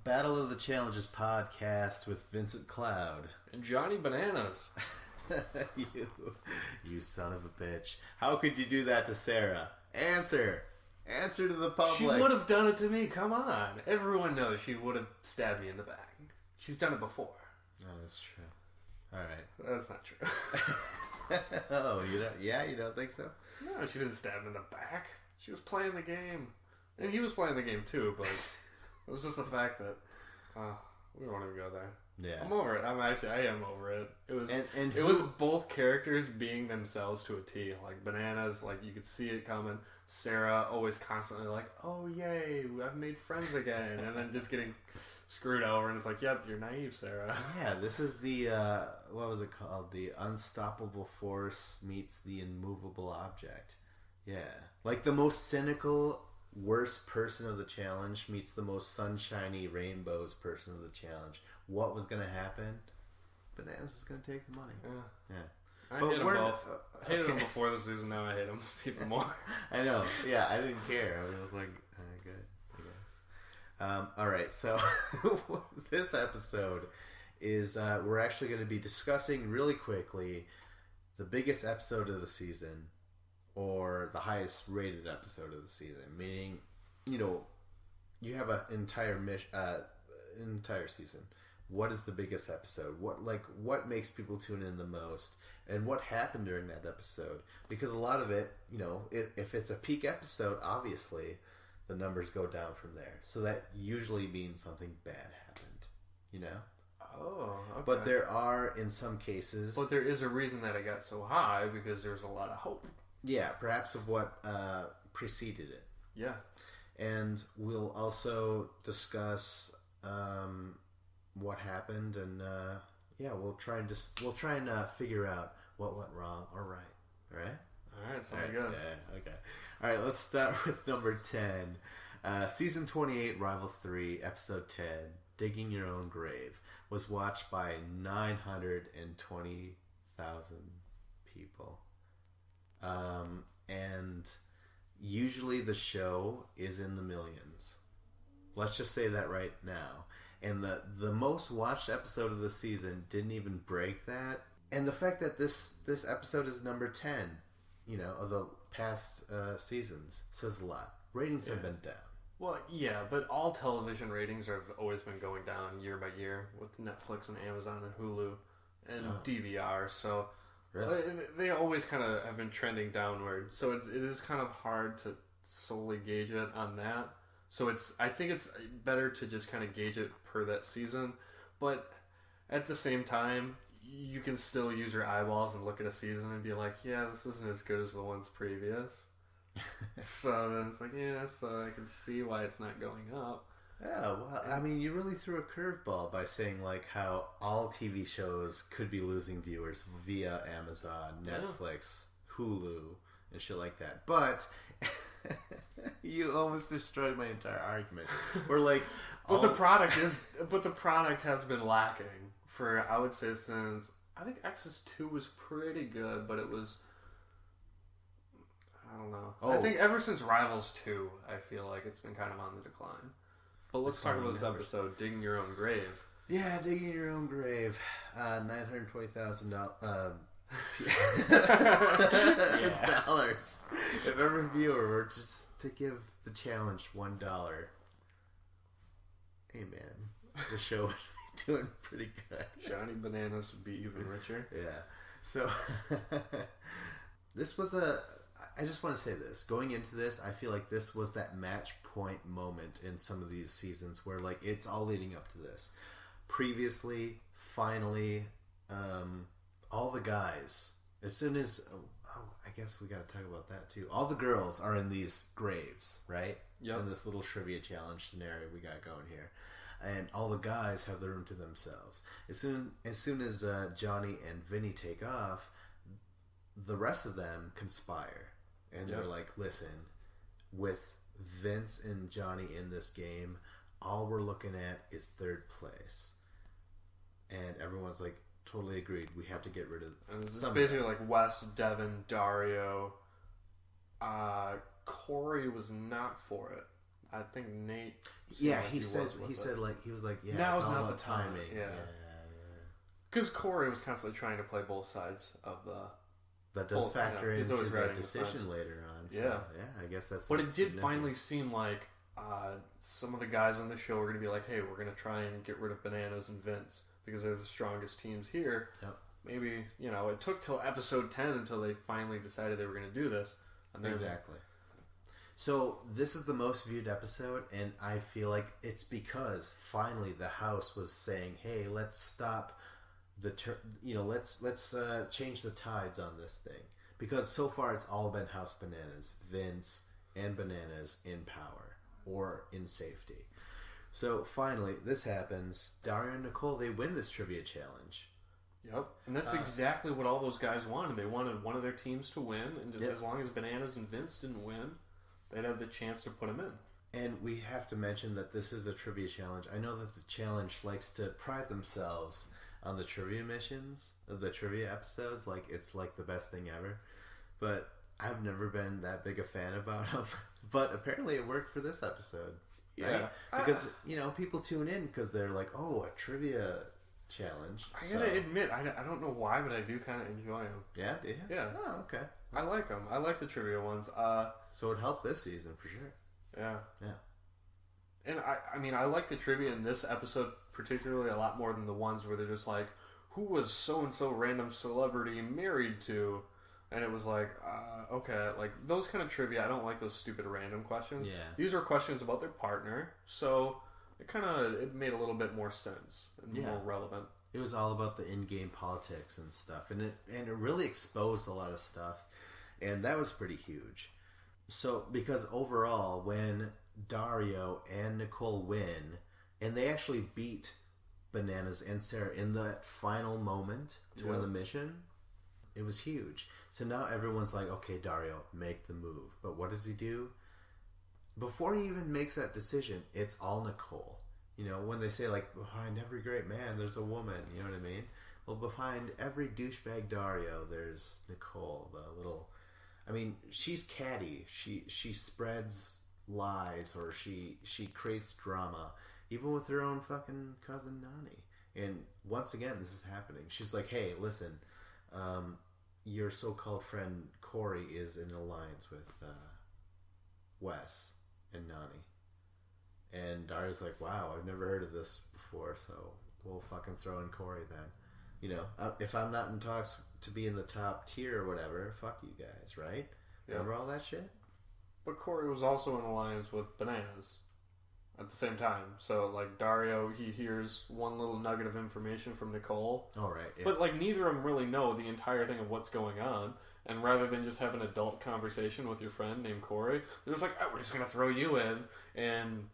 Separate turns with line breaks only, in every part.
Battle of the Challenges podcast with Vincent Cloud.
And Johnny Bananas.
You son of a bitch. How could you do that to Sarah? Answer to the public.
She would have done it to me. Come on. Everyone knows she would have stabbed me in the back. She's done it before.
Oh, that's true. Alright.
That's not true.
Oh, you don't think so?
No, she didn't stab him in the back. She was playing the game. And he was playing the game too, but it was just the fact that we don't want to go there.
Yeah.
I'm over it. I am over it. It was
and
it was both characters being themselves to a T. Like Bananas, like you could see it coming. Sarah always constantly like, oh yay, I've made friends again, and then just getting screwed over, and it's like, yep, you're naive, Sarah.
Yeah, this is the what was it called? The unstoppable force meets the immovable object. Yeah, like the most cynical, worst person of the challenge meets the most sunshiny rainbows person of the challenge. What was going to happen? Bananas is going to take the money. Yeah.
I hate them both. I hated them before the season. Now I hate them even more.
I know. Yeah, I didn't care. I was like, good, I guess. All right, so this episode is we're actually going to be discussing really quickly the biggest episode of the season, or the highest rated episode of the season. Meaning, you have an entire season. What is the biggest episode? What makes people tune in the most? And what happened during that episode? Because a lot of it, if it's a peak episode, obviously the numbers go down from there. So that usually means something bad happened,
Oh, okay.
But there are, in some cases...
But there is a reason that it got so high, because there's a lot of hope.
Yeah, perhaps of what preceded it.
Yeah.
And we'll also discuss what happened, and we'll try and figure out what went wrong or right. All right?
All right, sounds good.
Yeah, okay. All right, let's start with number 10. Season 28, Rivals 3, Episode 10, Digging Your Own Grave, was watched by 920,000 people. And usually the show is in the millions. Let's just say that right now. And the most watched episode of the season didn't even break that. And the fact that this episode is number 10, of the past seasons says a lot. Ratings have been down.
Well, yeah, but all television ratings have always been going down year by year with Netflix and Amazon and Hulu and DVR. So really? They always kind of have been trending downward. So it is kind of hard to solely gauge it on that. So I think it's better to just kind of gauge it per that season. But at the same time, you can still use your eyeballs and look at a season and be like, yeah, this isn't as good as the ones previous. So then it's like, yeah, so I can see why it's not going up.
Yeah, well, I mean, you really threw a curveball by saying how all TV shows could be losing viewers via Amazon, Netflix, Hulu, and shit like that. But you almost destroyed my entire argument. We're like,
but the product has been lacking for, I would say, since I think Access 2 was pretty good, but it was, I don't know. I think ever since Rivals 2, I feel like it's been kind of on the decline. But let's talk about this episode, Digging Your Own Grave.
Yeah, Digging Your Own Grave. $920,000 dollars. If every viewer were just to give the challenge $1, hey man, the show would be doing pretty good.
Johnny Bananas would be even richer.
Yeah. So this was I just want to say this. Going into this, I feel like this was that match point moment in some of these seasons where it's all leading up to this. Previously, finally, all the guys, as soon as I guess we got to talk about that too. All the girls are in these graves, right?
Yep.
In this little trivia challenge scenario we got going here. And all the guys have the room to themselves. As soon as Johnny and Vinny take off, the rest of them conspire. And they're like, listen, with Vince and Johnny in this game, all we're looking at is third place. And everyone's like, totally agreed. We have to get rid of
and this is basically like Wes, Devin, Dario. Corey was not for it. I think Nate.
Yeah, he said he was like, yeah,
now
it's
is
all
not
about
the time.
timing.
Yeah. Because Corey was constantly trying to play both sides of the.
That does factor into the decision
defense.
later on. So,
yeah,
I guess that's.
But it did finally seem like some of the guys on the show were going to be like, "Hey, we're going to try and get rid of Bananas and Vince because they're the strongest teams here."
Yep.
Maybe it took till episode 10 until they finally decided they were going to do this. And then,
exactly. So this is the most viewed episode, and I feel like it's because finally the house was saying, "Hey, let's stop let's change the tides on this thing." Because so far it's all been House Bananas, Vince and Bananas in power or in safety. So finally this happens. Dario and Nicole, they win this trivia challenge.
Yep, and that's exactly what all those guys wanted. They wanted one of their teams to win, and just as long as Bananas and Vince didn't win, they'd have the chance to put them in.
And we have to mention that this is a trivia challenge. I know that the challenge likes to pride themselves on the trivia missions, the trivia episodes. Like, it's like the best thing ever. But I've never been that big a fan about them. But apparently it worked for this episode. Right?
Yeah.
Because, people tune in because they're like, oh, a trivia challenge.
I gotta admit, I don't know why, but I do kind of enjoy them.
Yeah? Do you?
Yeah.
Oh, okay.
I like them. I like the trivia ones.
So it helped this season for sure.
Yeah.
Yeah.
And I like the trivia in this episode particularly a lot more than the ones where they're just like, who was so-and-so random celebrity married to? And it was like, okay, like those kind of trivia, I don't like those stupid random questions.
Yeah.
These were questions about their partner, so it made a little bit more sense and more relevant.
It was all about the in-game politics and stuff, and it really exposed a lot of stuff, and that was pretty huge. So, because overall, when Dario and Nicole win, and they actually beat Bananas and Sarah in that final moment to win the mission, it was huge. So now everyone's like, okay, Dario, make the move. But what does he do? Before he even makes that decision, it's all Nicole. When they say, like, behind every great man, there's a woman, you know what I mean? Well, behind every douchebag Dario, there's Nicole, the little... she's catty. She spreads lies, or she creates drama, even with her own fucking cousin Nani. And once again, this is happening. She's like, hey, listen, your so-called friend Corey is in alliance with Wes and Nani. And Dario's like, wow, I've never heard of this before, so we'll fucking throw in Corey then. If I'm not in talks to be in the top tier or whatever, fuck you guys, right?
Yeah.
Remember all that shit?
But Corey was also in alliance with Bananas at the same time. So, like, Dario, he hears one little nugget of information from Nicole.
Oh, right. Yeah.
But, like, neither of them really know the entire thing of what's going on. And rather than just have an adult conversation with your friend named Corey, they're just like, oh, we're just going to throw you in and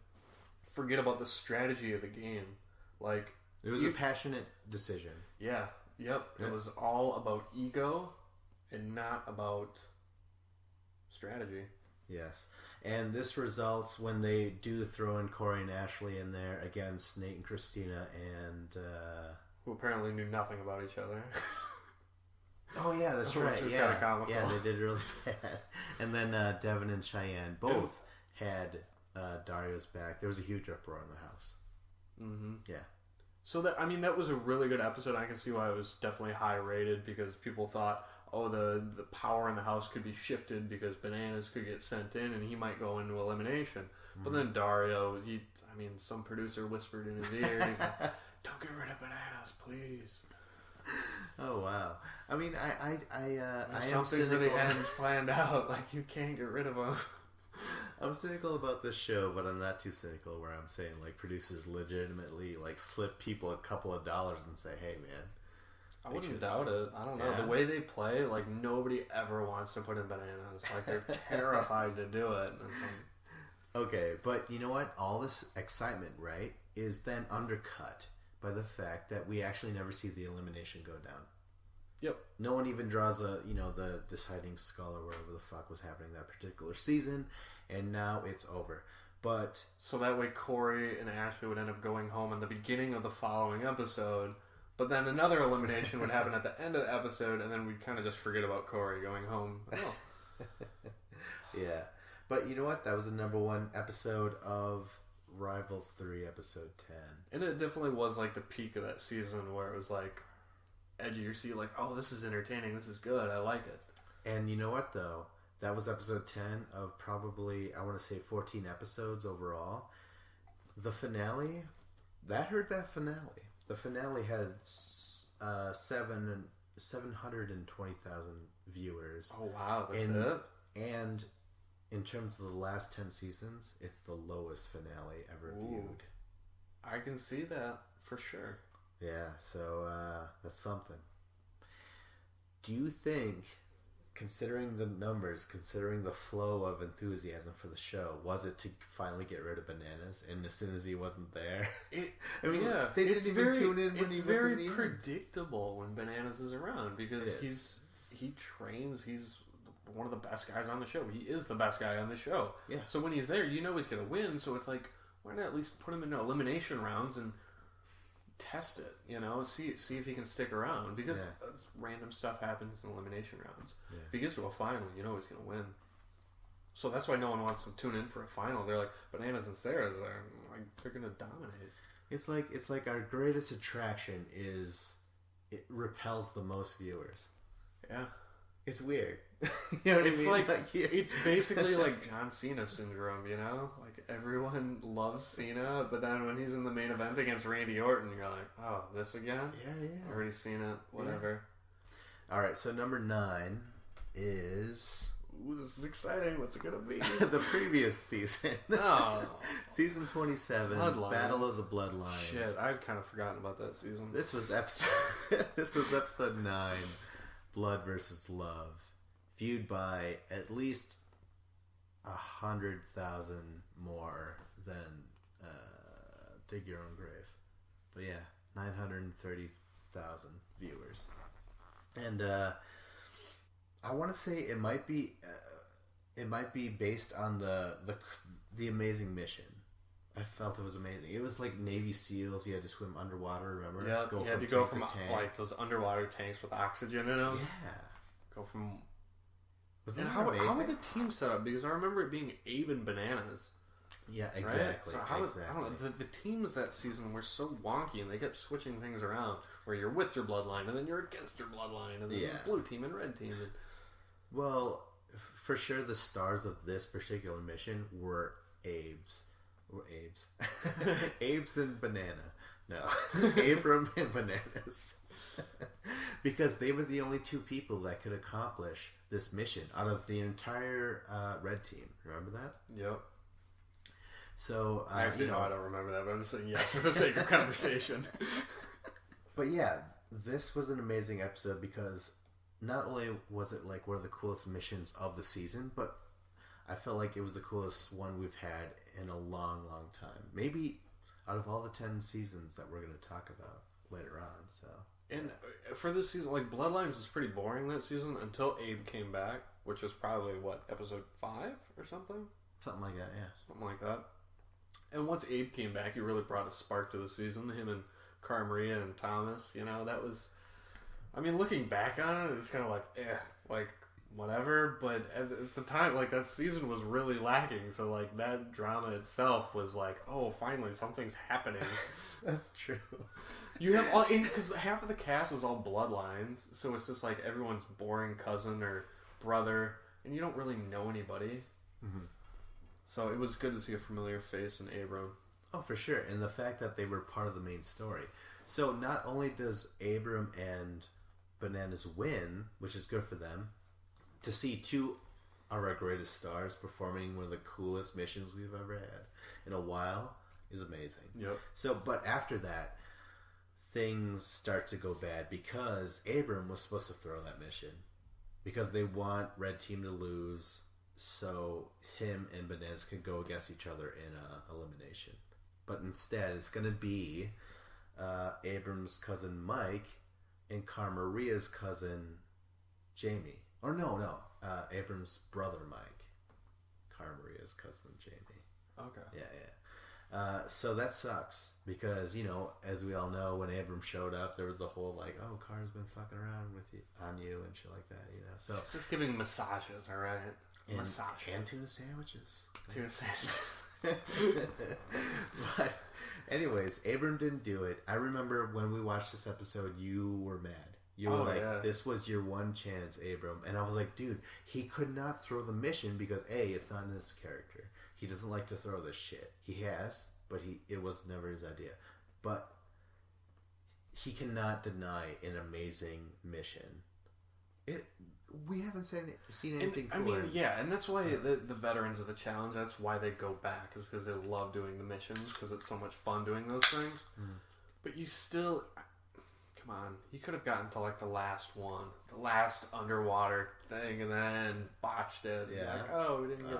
forget about the strategy of the game. Like...
It was a passionate decision.
Yeah. Yep. It was all about ego and not about strategy.
Yes. And this results when they do throw in Corey and Ashley in there against Nate and Christina and...
who apparently knew nothing about each other.
Oh, yeah, that's right.
Which was
yeah.
kind of comical.
Yeah, they did really bad. And then Devin and Cheyenne both had Dario's back. There was a huge uproar in the house.
Mm-hmm.
Yeah.
So that was a really good episode. I can see why it was definitely high rated, because people thought, oh, the power in the house could be shifted because Bananas could get sent in and he might go into elimination. Mm. But then Dario, some producer whispered in his ear, and he's like, don't get rid of Bananas, please.
Oh, wow. I am
something
cynical.
for the ends planned out. Like, you can't get rid of them.
I'm cynical about this show, but I'm not too cynical where I'm saying, like, producers legitimately, like, slip people a couple of dollars and say, hey, man.
I wouldn't doubt it. I don't know. Yeah. The way they play, like, nobody ever wants to put in Bananas. Like, they're terrified to do it.
Okay, but you know what? All this excitement, right, is then undercut by the fact that we actually never see the elimination go down.
Yep.
No one even draws the deciding skull or whatever the fuck was happening that particular season, and now it's over. But
so that way Corey and Ashley would end up going home in the beginning of the following episode, but then another elimination would happen at the end of the episode, and then we'd kind of just forget about Corey going home. Oh.
Yeah. But you know what? That was the number one episode of Rivals 3, episode 10.
And it definitely was like the peak of that season where it was like edge of your seat, like, oh, this is entertaining, this is good, I like it.
And you know what, though? That was episode 10 of probably, I want to say 14 episodes overall. The finale, that hurt that finale. The finale had 720,000 viewers.
Oh, wow, that's it?
And in terms of the last 10 seasons, it's the lowest finale ever viewed.
I can see that, for sure.
Yeah, so that's something. Do you think, considering the numbers, considering the flow of enthusiasm for the show, was it to finally get rid of Bananas? And as soon as he wasn't there,
they didn't
even tune in when he was in the
It's very predictable when Bananas is around because he trains. He's one of the best guys on the show. He is the best guy on the show.
Yeah. So
when he's there, you know he's going to win. So it's like, why not at least put him into elimination rounds and test it, see if he can stick around, because random stuff happens in elimination rounds. If he gets to a final, you know he's going to win. So that's why no one wants to tune in for a final. They're like, Bananas and Sarah's are like, they're going to dominate.
It's like our greatest attraction is it repels the most viewers.
Yeah.
It's weird. You know what
it's
I mean?
like it's basically like John Cena syndrome, Like everyone loves Cena, but then when he's in the main event against Randy Orton, you're like, oh, this again?
Yeah.
Already seen it. Whatever.
Yeah. All right, so number 9 is...
Ooh, this is exciting. What's it gonna be?
The previous season.
Oh.
Season 27,
Bloodlines.
Battle of the Bloodlines.
Shit, I'd kind of forgotten about that season.
This was episode 9, Blood versus Love. Viewed by at least 100,000 more than Dig Your Own Grave. But yeah, 930,000 viewers. And I want to say it might be based on the amazing mission. I felt it was amazing. It was like Navy SEALs. You had to swim underwater. Remember?
Yeah, you had to go from like those underwater tanks with oxygen in them.
Yeah,
go from.
Wasn't that amazing?
How were the teams set up? Because I remember it being Abe and Bananas.
Yeah, exactly.
Right? So exactly. I don't know. The teams that season were so wonky, and they kept switching things around. Where you're with your bloodline, and then you're against your bloodline, and then there's blue team and red team.
Well, for sure, the stars of this particular mission were Abe's. Abe's and Banana. No, Abram and Bananas. Because they were the only two people that could accomplish this mission out of the entire red team. Remember that?
Yep.
So
I don't remember that, but I'm just saying yes for the sake of conversation.
But yeah, this was an amazing episode because not only was it like one of the coolest missions of the season, but I felt like it was the coolest one we've had in a long, long time. Maybe out of all the 10 seasons that we're going to talk about later on. So,
and for this season, like Bloodlines was pretty boring that season until Abe came back, which was probably episode 5 or something.
Something like that, yeah.
Something like that. And once Abe came back, he really brought a spark to the season. Him and Cara Maria and Thomas, that was. I mean, looking back on it, it's kind of like whatever. But at the time, that season was really lacking. So that drama itself was oh, finally something's happening.
That's true.
You have all because half of the cast is all bloodlines, so it's just everyone's boring cousin or brother, and you don't really know anybody.
Mm-hmm.
So it was good to see a familiar face in Abram.
Oh, for sure. And the fact that they were part of the main story. So not only does Abram and Bananas win, which is good for them, to see two of our greatest stars performing one of the coolest missions we've ever had in a while is amazing.
Yep.
So, but after that, things start to go bad because Abram was supposed to throw that mission because they want Red Team to lose so him and Bananas can go against each other in elimination. But instead, it's going to be Abram's cousin Mike and Cara Maria's cousin Jamie. Or no. Abram's brother Mike. Cara Maria's cousin Jamie.
Okay.
Yeah. So that sucks because, as we all know, when Abram showed up, there was the whole oh, Cara's been fucking around on you and shit like that, So
it's just giving massages, all right? massage.
And tuna sandwiches.
Tuna sandwiches.
But anyways, Abram didn't do it. I remember when we watched this episode, you were mad. You were like, this was your one chance, Abram. And I was like, dude, he could not throw the mission because A, it's not in his character. He doesn't like to throw this shit. He has, but it was never his idea. But he cannot deny an amazing mission. We haven't seen anything cooler.
I mean, yeah, and that's why the veterans of the challenge, that's why they go back, is because they love doing the missions, because it's so much fun doing those things. Mm. But you still... Come on, you could have gotten to like the last one, the last underwater thing, and then botched it.
Yeah.
Like, oh, we didn't get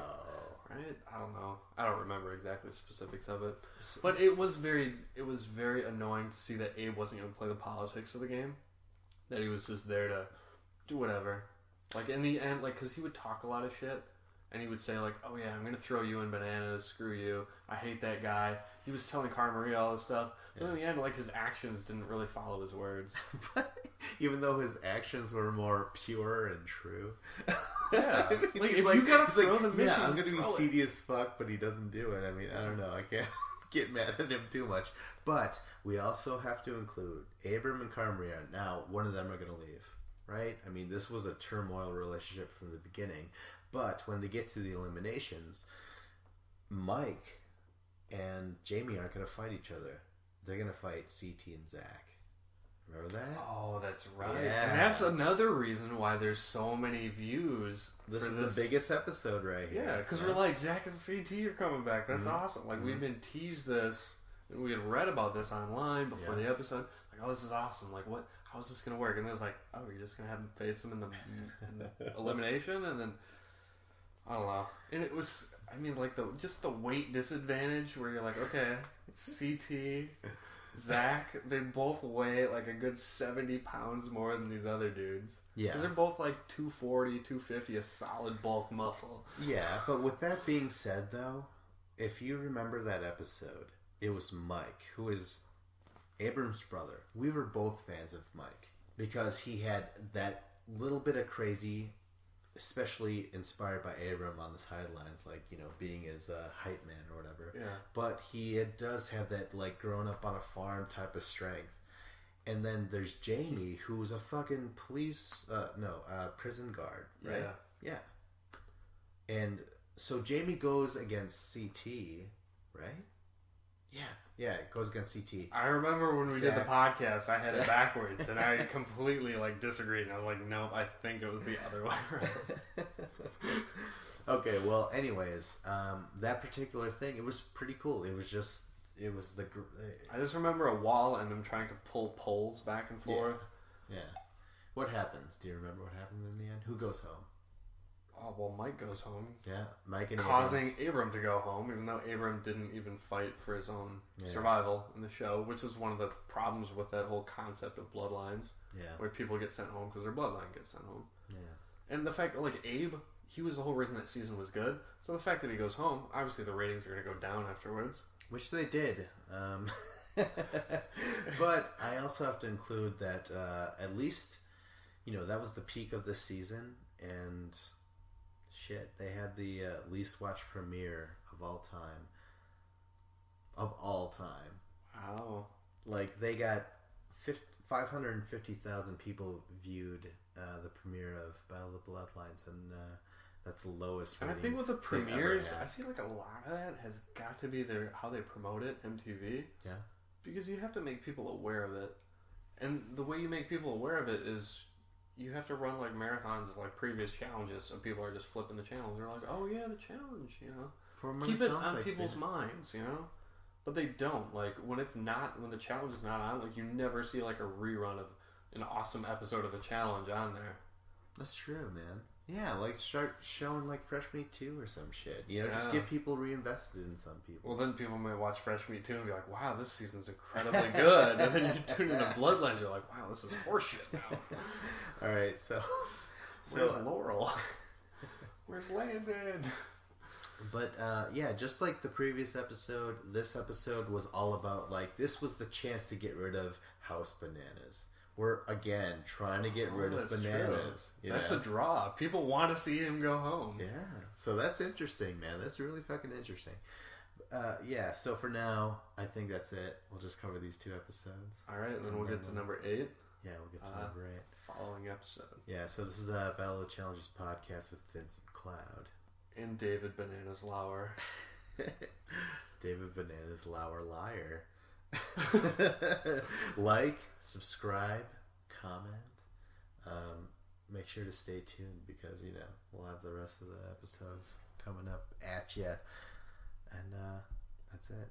right. I don't know. I don't remember exactly the specifics of it, but it was very annoying to see that Abe wasn't going to play the politics of the game. That he was just there to do whatever. Like in the end, like because he would talk a lot of shit. And he would say, like, oh, yeah, I'm going to throw you in bananas. Screw you. I hate that guy. He was telling Cara Maria all this stuff. But in the end, like, his actions didn't really follow his words.
Even though his actions were more pure and true.
Yeah. I mean, like, if you got to throw the mission,
yeah, I'm going to be seedy as fuck, but he doesn't do it. I mean, I don't know. I can't get mad at him too much. But we also have to include Abram and Cara Maria. Now, one of them are going to leave, right? I mean, this was a turmoil relationship from the beginning. But when they get to the eliminations, Mike and Jamie aren't going to fight each other. They're going to fight CT and Zach. Remember that?
Oh, that's right.
Yeah.
And that's another reason why there's so many views.
This is the biggest episode right here.
Yeah, because we're like, Zach and CT are coming back. That's awesome. Like, we've been teased this. And we had read about this online before the episode. Like, oh, this is awesome. Like, what? How is this going to work? And it was like, oh, you're just going to have them face them in the elimination? And then... I don't know. And it was, I mean, like, just the weight disadvantage where you're like, okay, CT, Zach, they both weigh like a good 70 pounds more than these other dudes. Yeah. Because they're both like 240, 250, a solid bulk muscle.
Yeah, but with that being said, though, if you remember that episode, it was Mike, who is Abram's brother. We were both fans of Mike because he had that little bit of crazy... especially inspired by Abram on the sidelines, like, you know, being his hype man or whatever. Yeah. But he does have that, like, grown up on a farm type of strength. And then there's Jamie, who's a fucking prison guard, right? Yeah. And so Jamie goes against CT, right? Yeah, it goes against CT.
I remember when we did the podcast, I had it backwards, and I completely, like, disagreed. And I was like, nope, I think it was the other way around.
Okay, well, anyways, that particular thing, it was pretty cool. It was the...
I just remember a wall and them trying to pull poles back and forth.
Yeah. What happens? Do you remember what happens in the end? Who goes home?
Oh, well, Mike goes home.
Yeah, Mike and
causing Abram to go home, even though Abram didn't even fight for his own survival in the show, which is one of the problems with that whole concept of Bloodlines. Yeah. Where people get sent home because their bloodline gets sent home. Yeah. And the fact that, like, Abe, he was the whole reason that season was good. So the fact that he goes home, obviously the ratings are going to go down afterwards.
Which they did. But I also have to include that at least, you know, that was the peak of this season, and... shit, they had the least watched premiere of all time. Of all time.
Wow.
Like, they got 550,000 people viewed the premiere of Battle of the Bloodlines, and that's the lowest
ratings. And I think with the premieres, I feel like a lot of that has got to be how they promote it, MTV. Yeah. Because you have to make people aware of it. And the way you make people aware of it is... you have to run like marathons of like previous challenges, so people are just flipping the channels. They're like, "Oh yeah, the challenge," you know. Keep it on like people's minds, you know. But they don't. Like when the challenge is not on, like you never see like a rerun of an awesome episode of the challenge on there.
That's true, man. Yeah, like start showing like Fresh Meat 2 or some shit. You know, just get people reinvested in some people.
Well, then people might watch Fresh Meat 2 and be like, "Wow, this season's incredibly good." And then you tune into Bloodlines, you're like, "Wow, this is horseshit now."
All right, so
where's Laurel? Where's Landon?
But yeah, just like the previous episode, this episode was all about like this was the chance to get rid of House Bananas. we're again trying to get rid of Bananas.
That's a draw. People want to see him go home.
Yeah, so that's interesting, man. That's really fucking interesting. Yeah, so for now, I think that's it. We'll just cover these 2 episodes.
All right, and then we'll get to number 8.
Yeah, we'll get to number 8.
Following episode.
Yeah, so this is a Battle of the Challengers podcast with Vincent Cloud.
And David Bananas Lauer.
David Bananas Lauer Liar. Like, subscribe, comment. Make sure to stay tuned because, we'll have the rest of the episodes coming up at you. And that's it.